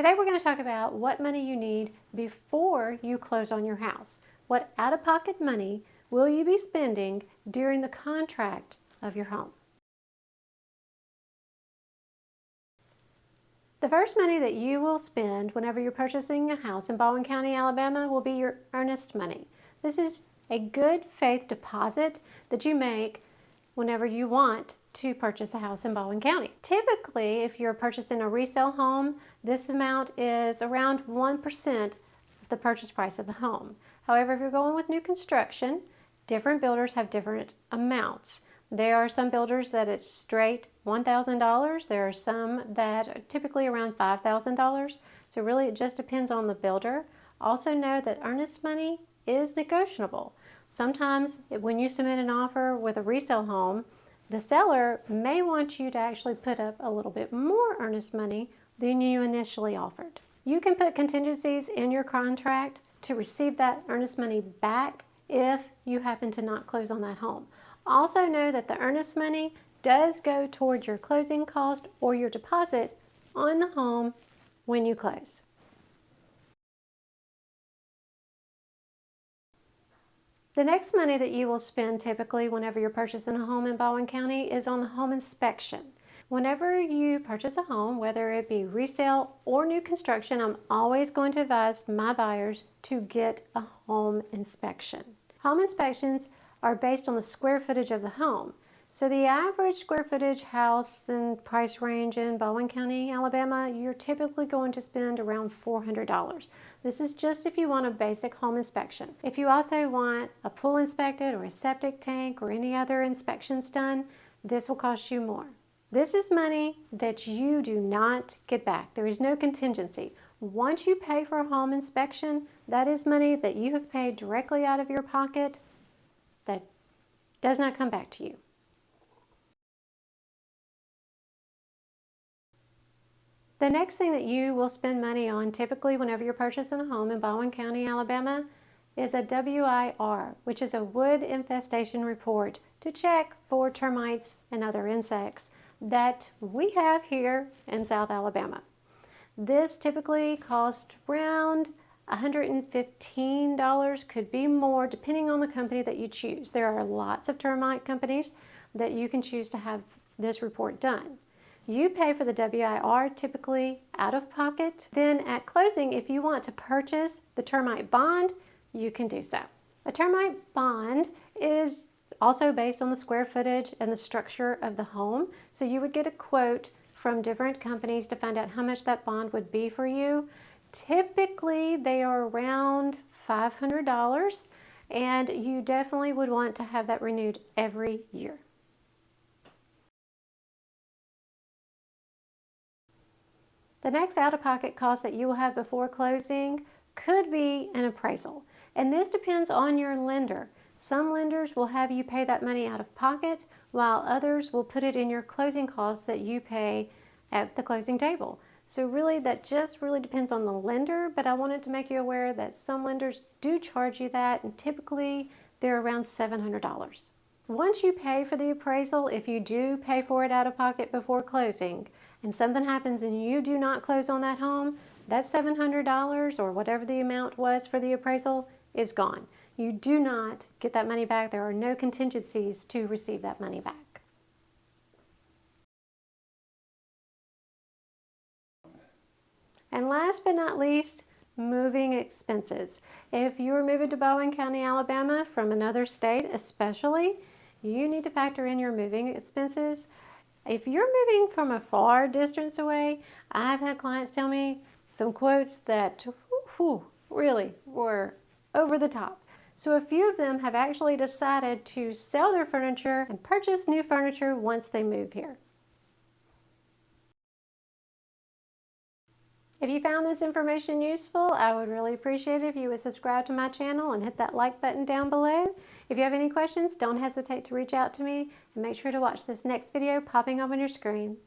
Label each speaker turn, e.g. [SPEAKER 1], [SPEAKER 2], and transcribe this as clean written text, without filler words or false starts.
[SPEAKER 1] Today we're going to talk about what money you need before you close on your house. What out-of-pocket money will you be spending during the contract of your home? The first money that you will spend whenever you're purchasing a house in Baldwin County, Alabama will be your earnest money. This is a good faith deposit that you make whenever you want to purchase a house in Baldwin County. Typically, if you're purchasing a resale home, this amount is around 1% of the purchase price of the home. However, if you're going with new construction, different builders have different amounts. There are some builders that it's straight $1,000. There are some that are typically around $5,000. So really it just depends on the builder. Also know that earnest money is negotiable. Sometimes when you submit an offer with a resale home, the seller may want you to actually put up a little bit more earnest money than you initially offered. You can put contingencies in your contract to receive that earnest money back if you happen to not close on that home. Also know that the earnest money does go towards your closing cost or your deposit on the home when you close. The next money that you will spend typically whenever you're purchasing a home in Baldwin County is on the home inspection. Whenever you purchase a home, whether it be resale or new construction, I'm always going to advise my buyers to get a home inspection. Home inspections are based on the square footage of the home. So the average square footage house and price range in Baldwin County, Alabama, you're typically going to spend around $400. This is just if you want a basic home inspection. If you also want a pool inspected or a septic tank or any other inspections done, this will cost you more. This is money that you do not get back. There is no contingency. Once you pay for a home inspection, that is money that you have paid directly out of your pocket that does not come back to you. The next thing that you will spend money on typically whenever you're purchasing a home in Baldwin County, Alabama is a WIR, which is a wood infestation report to check for termites and other insects that we have here in South Alabama. This typically costs around $115, could be more depending on the company that you choose. There are lots of termite companies that you can choose to have this report done. You pay for the WIR typically out of pocket. Then at closing, if you want to purchase the termite bond, you can do so. A termite bond is also based on the square footage and the structure of the home. So you would get a quote from different companies to find out how much that bond would be for you. Typically, they are around $500, and you definitely would want to have that renewed every year. The next out-of-pocket cost that you will have before closing could be an appraisal, and this depends on your lender. Some lenders will have you pay that money out of pocket, while others will put it in your closing costs that you pay at the closing table. So really, that just really depends on the lender, but I wanted to make you aware that some lenders do charge you that, and typically they're around $700. Once you pay for the appraisal, if you do pay for it out of pocket before closing, and something happens and you do not close on that home, that $700 or whatever the amount was for the appraisal is gone. You do not get that money back. There are no contingencies to receive that money back. And last but not least, moving expenses. If you're moving to Baldwin County, Alabama from another state especially, you need to factor in your moving expenses. If you're moving from a far distance away, I've had clients tell me some quotes that really were over the top. So a few of them have actually decided to sell their furniture and purchase new furniture once they move here. If you found this information useful, I would really appreciate it if you would subscribe to my channel and hit that like button down below. If you have any questions, don't hesitate to reach out to me, and make sure to watch this next video popping up on your screen.